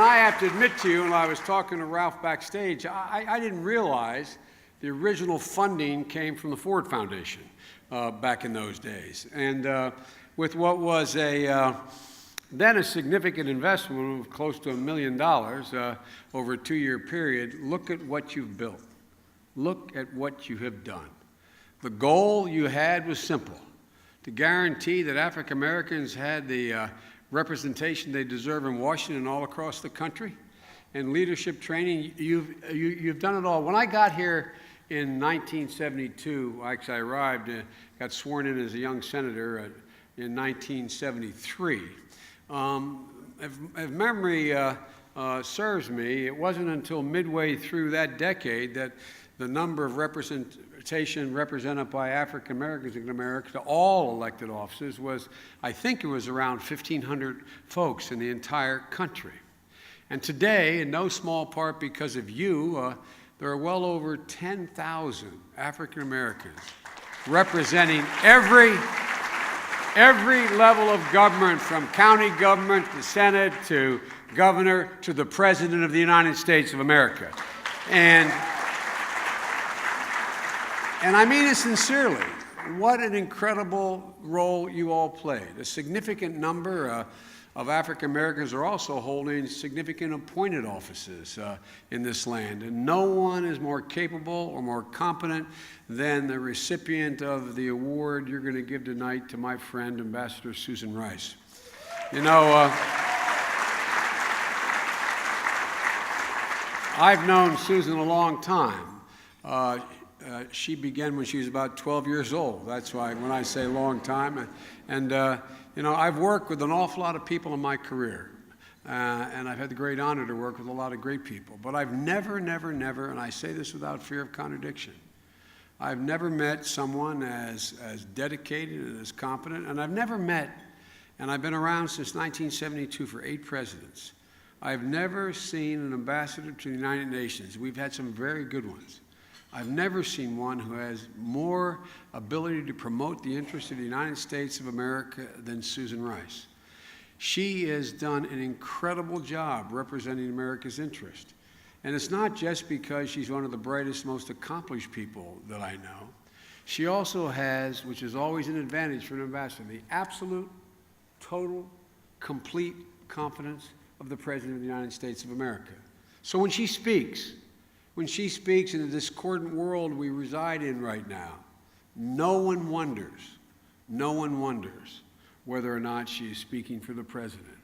And I have to admit to you, when I was talking to Ralph backstage, I didn't realize the original funding came from the Ford Foundation back in those days. And with what was then a significant investment of close to $1 million over a 2-year period, look at what you've built. Look at what you have done. The goal you had was simple, to guarantee that African Americans had the representation they deserve in Washington and all across the country. And leadership training, you've done it all. When I got here in 1972, actually I arrived, got sworn in as a young senator in 1973. If memory serves me, it wasn't until midway through that decade that the number of representation represented by African Americans in America to all elected offices was, I think it was around 1,500 folks in the entire country. And today, in no small part because of you, there are well over 10,000 African Americans representing every level of government, from county government to Senate to governor to the President of the United States of America. And I mean it sincerely. What an incredible role you all played. A significant number of African Americans are also holding significant appointed offices in this land. And no one is more capable or more competent than the recipient of the award you're going to give tonight to my friend, Ambassador Susan Rice. You know, I've known Susan a long time. She began when she was about 12 years old. That's why when I say long time. And you know, I've worked with an awful lot of people in my career. And I've had the great honor to work with a lot of great people. But I've never, and I say this without fear of contradiction, I've never met someone as dedicated and as competent. And I've never met, and I've been around since 1972 for 8 presidents. I've never seen an ambassador to the United Nations. We've had some very good ones. I've never seen one who has more ability to promote the interests of the United States of America than Susan Rice. She has done an incredible job representing America's interest. And it's not just because she's one of the brightest, most accomplished people that I know. She also has, which is always an advantage for an ambassador, the absolute, total, complete confidence of the President of the United States of America. So when she speaks in the discordant world we reside in right now, no one wonders whether or not she is speaking for the President.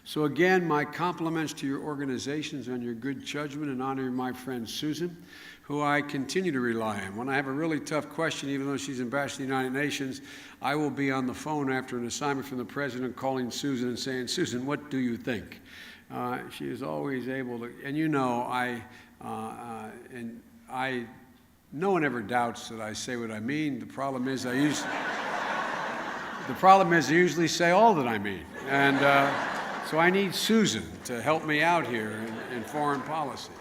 So again, my compliments to your organizations on your good judgment in honoring my friend Susan, who I continue to rely on. When I have a really tough question, even though she's ambassador to the United Nations, I will be on the phone after an assignment from the President calling Susan and saying, Susan, what do you think? She is always able to, and you know, no one ever doubts that I say what I mean. The problem is I usually say all that I mean. And so I need Susan to help me out here in foreign policy.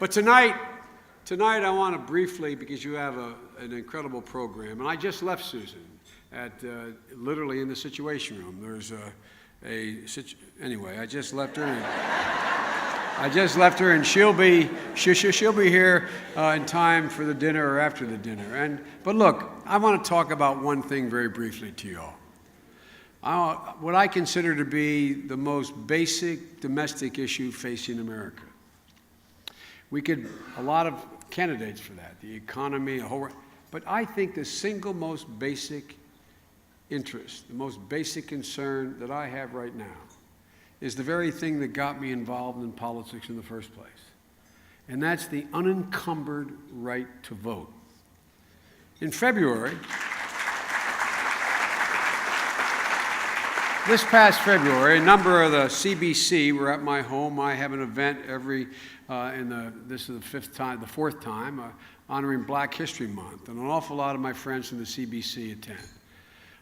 But tonight I want to briefly, because you have an incredible program, and I just left Susan at literally in the Situation Room. There's anyway, I just left her. And she'll be here in time for the dinner or after the dinner. But look, I want to talk about one thing very briefly to you all. What I consider to be the most basic domestic issue facing America. A lot of candidates for that, the economy, but I think the single most basic interest, the most basic concern that I have right now is the very thing that got me involved in politics in the first place. And that's the unencumbered right to vote. In February, this past February, a number of the CBC were at my home. I have an event this is the fourth time, honoring Black History Month, and an awful lot of my friends from the CBC attend.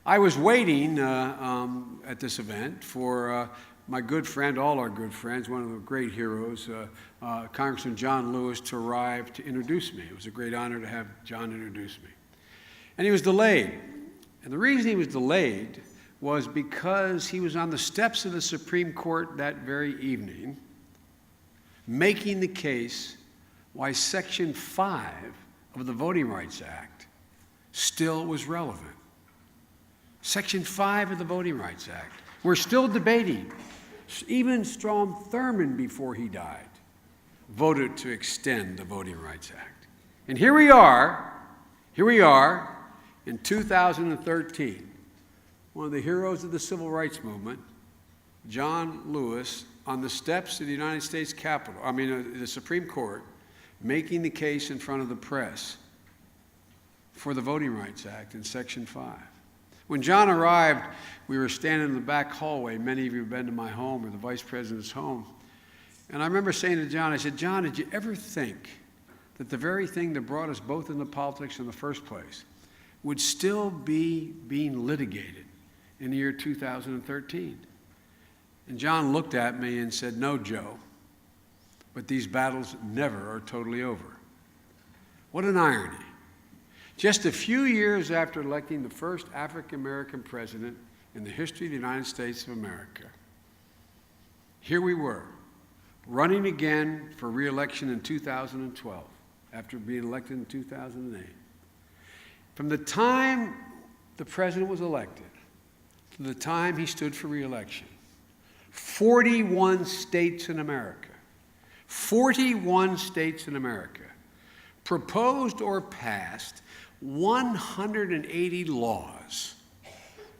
I was waiting at this event for my good friend, all our good friends, one of the great heroes, Congressman John Lewis, to arrive to introduce me. It was a great honor to have John introduce me. And he was delayed. And the reason he was delayed was because he was on the steps of the Supreme Court that very evening making the case why Section 5 of the Voting Rights Act still was relevant. Section 5 of the Voting Rights Act. We're still debating. Even Strom Thurmond, before he died, voted to extend the Voting Rights Act. And here we are in 2013. One of the heroes of the Civil Rights Movement, John Lewis, on the steps of the United States Capitol, the Supreme Court, making the case in front of the press for the Voting Rights Act in Section 5. When John arrived, we were standing in the back hallway. Many of you have been to my home or the Vice President's home. And I remember saying to John, I said, John, did you ever think that the very thing that brought us both into politics in the first place would still be being litigated in the year 2013? And John looked at me and said, no, Joe, but these battles never are totally over. What an irony. Just a few years after electing the first African-American president in the history of the United States of America, here we were, running again for re-election in 2012, after being elected in 2008. From the time the president was elected to the time he stood for re-election, 41 states in America, 41 states in America proposed or passed 180 laws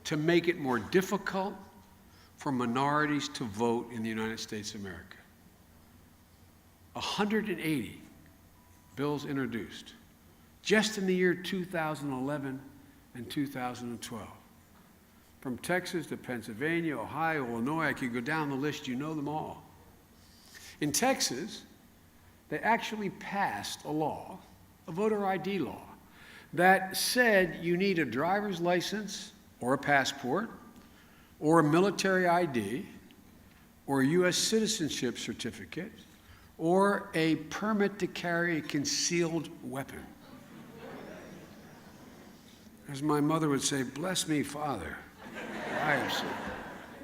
to make it more difficult for minorities to vote in the United States of America. 180 bills introduced just in the year 2011 and 2012. From Texas to Pennsylvania, Ohio, Illinois, I could go down the list, you know them all. In Texas, they actually passed a law, a voter ID law, that said you need a driver's license or a passport or a military ID or a U.S. citizenship certificate or a permit to carry a concealed weapon. As my mother would say, bless me, Father. I am so.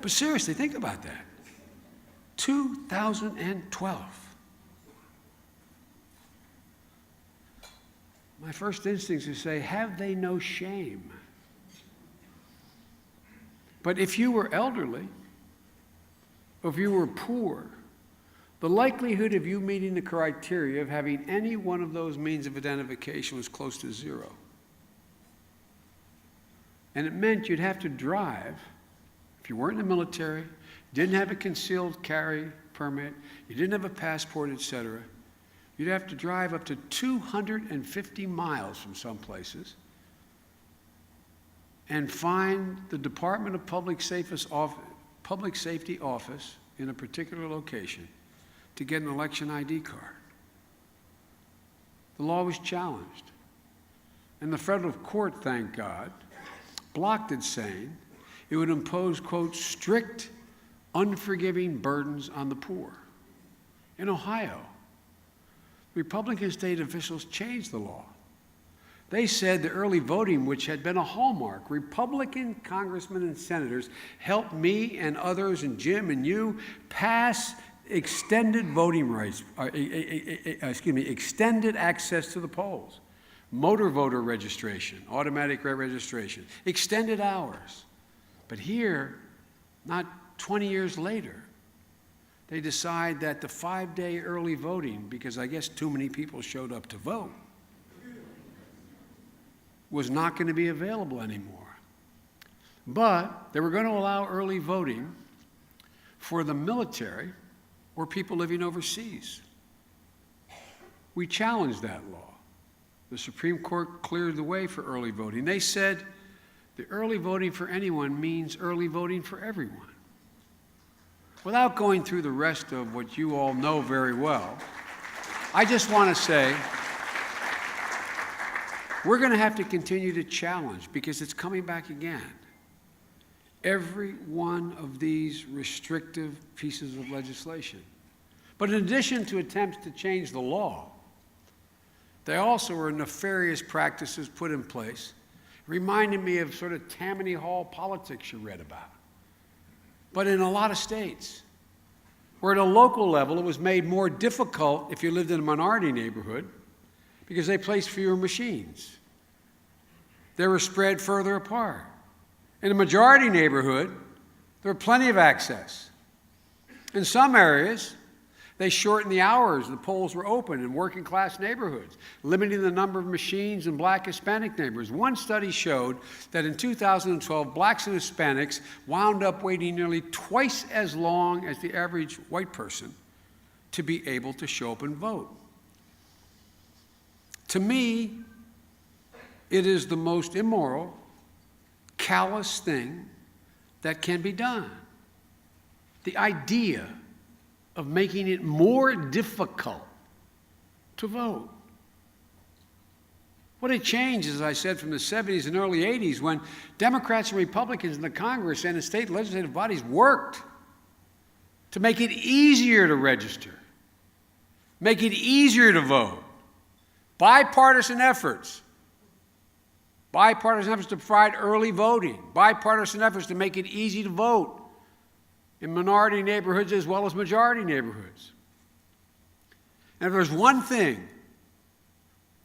But seriously, think about that. 2012. My first instinct is to say, have they no shame? But if you were elderly, or if you were poor, the likelihood of you meeting the criteria of having any one of those means of identification was close to zero. And it meant you'd have to drive, if you weren't in the military, didn't have a concealed carry permit, you didn't have a passport, etc., you'd have to drive up to 250 miles from some places and find the Department of Public Safety office in a particular location to get an election ID card. The law was challenged. And the federal court, thank God, blocked it, saying it would impose, quote, strict, unforgiving burdens on the poor. In Ohio, Republican state officials changed the law. They said the early voting, which had been a hallmark, Republican congressmen and senators helped me and others and Jim and you pass extended voting rights, extended access to the polls, motor voter registration, automatic registration, extended hours. But here, not 20 years later, they decide that the 5-day early voting, because I guess too many people showed up to vote, was not going to be available anymore. But they were going to allow early voting for the military or people living overseas. We challenged that law. The Supreme Court cleared the way for early voting. They said the early voting for anyone means early voting for everyone. Without going through the rest of what you all know very well, I just want to say we're going to have to continue to challenge, because it's coming back again, every one of these restrictive pieces of legislation. But in addition to attempts to change the law, there also were nefarious practices put in place, reminding me of sort of Tammany Hall politics you read about. But in a lot of states, where at a local level it was made more difficult if you lived in a minority neighborhood because they placed fewer machines. They were spread further apart. In a majority neighborhood, there were plenty of access. In some areas, they shortened the hours the polls were open in working class neighborhoods, limiting the number of machines in black Hispanic neighborhoods. One study showed that in 2012, blacks and Hispanics wound up waiting nearly twice as long as the average white person to be able to show up and vote. To me, it is the most immoral, callous thing that can be done. The idea of making it more difficult to vote. What a change, as I said, from the 70s and early 80s when Democrats and Republicans in the Congress and in state legislative bodies worked to make it easier to register, make it easier to vote. Bipartisan efforts to provide early voting, bipartisan efforts to make it easy to vote in minority neighborhoods as well as majority neighborhoods. And if there's one thing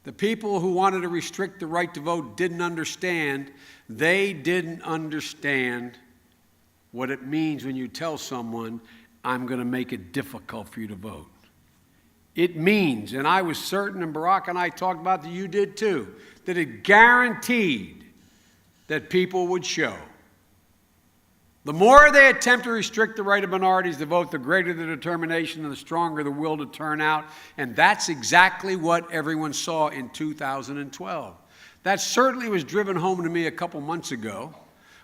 the people who wanted to restrict the right to vote didn't understand, they didn't understand what it means when you tell someone, I'm going to make it difficult for you to vote. It means, and I was certain, and Barack and I talked about that you did too, that it guaranteed that people would show. The more they attempt to restrict the right of minorities to vote, the greater the determination and the stronger the will to turn out. And that's exactly what everyone saw in 2012. That certainly was driven home to me a couple months ago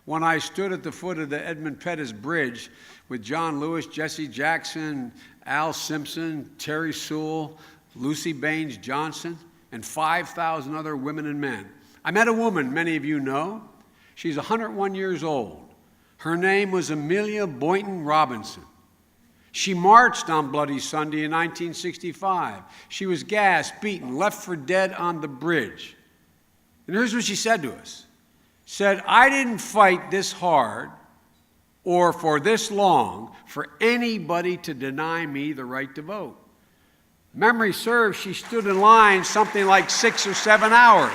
when I stood at the foot of the Edmund Pettus Bridge with John Lewis, Jesse Jackson, Al Simpson, Terry Sewell, Lucy Baines Johnson, and 5,000 other women and men. I met a woman many of you know. She's 101 years old. Her name was Amelia Boynton Robinson. She marched on Bloody Sunday in 1965. She was gassed, beaten, left for dead on the bridge. And here's what she said to us. Said, I didn't fight this hard or for this long for anybody to deny me the right to vote. Memory serves, she stood in line something like 6 or 7 hours,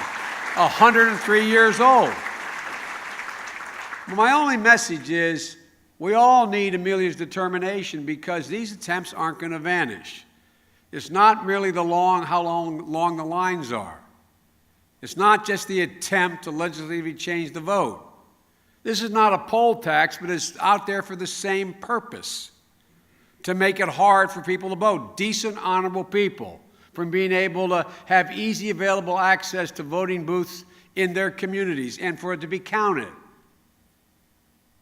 103 years old. My only message is we all need Amelia's determination because these attempts aren't going to vanish. It's not merely how long the lines are. It's not just the attempt to legislatively change the vote. This is not a poll tax, but it's out there for the same purpose, to make it hard for people to vote, decent, honorable people, from being able to have easy available access to voting booths in their communities and for it to be counted.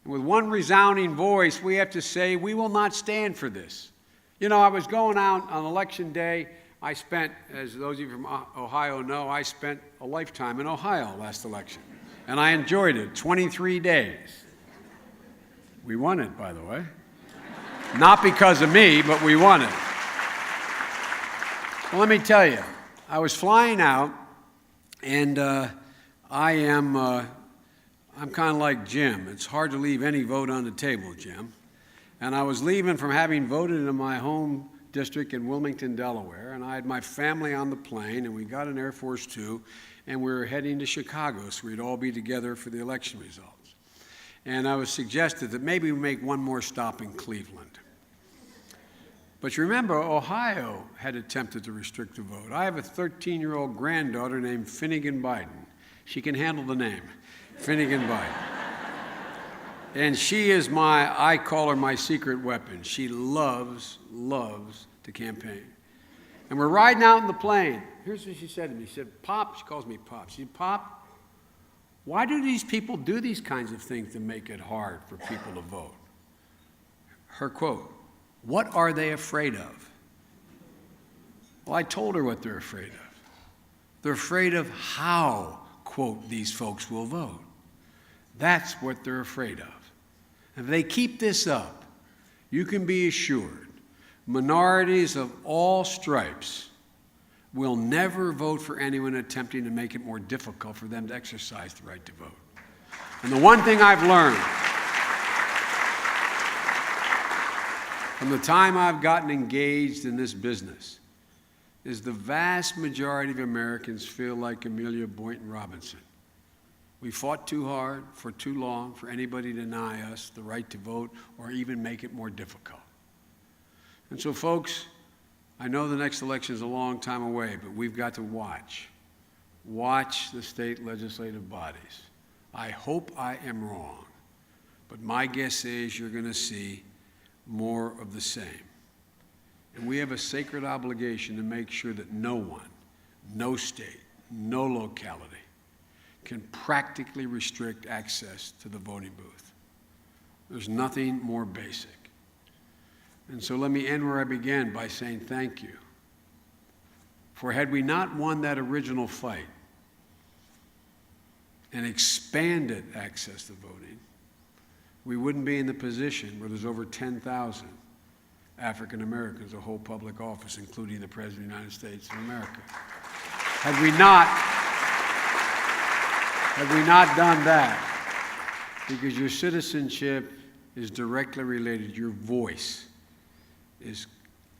With one resounding voice, we have to say, we will not stand for this. You know, I was going out on Election Day. I spent, as those of you from Ohio know, I spent a lifetime in Ohio last election. And I enjoyed it, 23 days. We won it, by the way. Not because of me, but we won it. Well, let me tell you, I was flying out, and I'm kind of like Jim. It's hard to leave any vote on the table, Jim. And I was leaving from having voted in my home district in Wilmington, Delaware, and I had my family on the plane, and we got an Air Force Two, and we were heading to Chicago, so we'd all be together for the election results. And I was suggested that maybe we make one more stop in Cleveland. But you remember, Ohio had attempted to restrict the vote. I have a 13-year-old granddaughter named Finnegan Biden. She can handle the name. Finnegan Biden. And she is I call her my secret weapon. She loves to campaign. And we're riding out in the plane. Here's what she said to me. She said, Pop, she calls me Pop. She said, Pop, why do these people do these kinds of things to make it hard for people to vote? Her quote, what are they afraid of? Well, I told her what they're afraid of. They're afraid of how, quote, these folks will vote. That's what they're afraid of. If they keep this up, you can be assured minorities of all stripes will never vote for anyone attempting to make it more difficult for them to exercise the right to vote. And the one thing I've learned from the time I've gotten engaged in this business is the vast majority of Americans feel like Amelia Boynton Robinson. We fought too hard for too long for anybody to deny us the right to vote or even make it more difficult. And so, folks, I know the next election is a long time away, but we've got to watch the state legislative bodies. I hope I am wrong, but my guess is you're going to see more of the same. And we have a sacred obligation to make sure that no one, no state, no locality can practically restrict access to the voting booth. There's nothing more basic. And so let me end where I began by saying thank you. For had we not won that original fight and expanded access to voting, we wouldn't be in the position where there's over 10,000 African Americans who hold public office, including the President of the United States of America. Had we not done that, because your citizenship is directly related, your voice is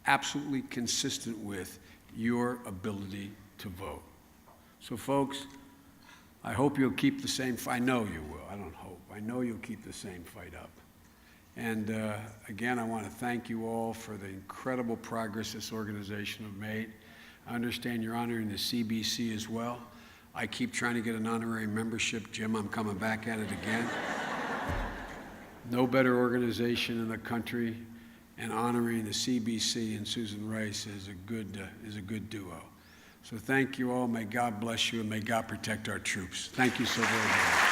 absolutely consistent with your ability to vote. So folks, I hope you'll keep the same fight. I know you will. I don't hope. I know you'll keep the same fight up. And again, I want to thank you all for the incredible progress this organization has made. I understand you're honoring the CBC as well. I keep trying to get an honorary membership. Jim, I'm coming back at it again. No better organization in the country, and honoring the CBC and Susan Rice is a good duo. So thank you all. May God bless you, and may God protect our troops. Thank you so very much.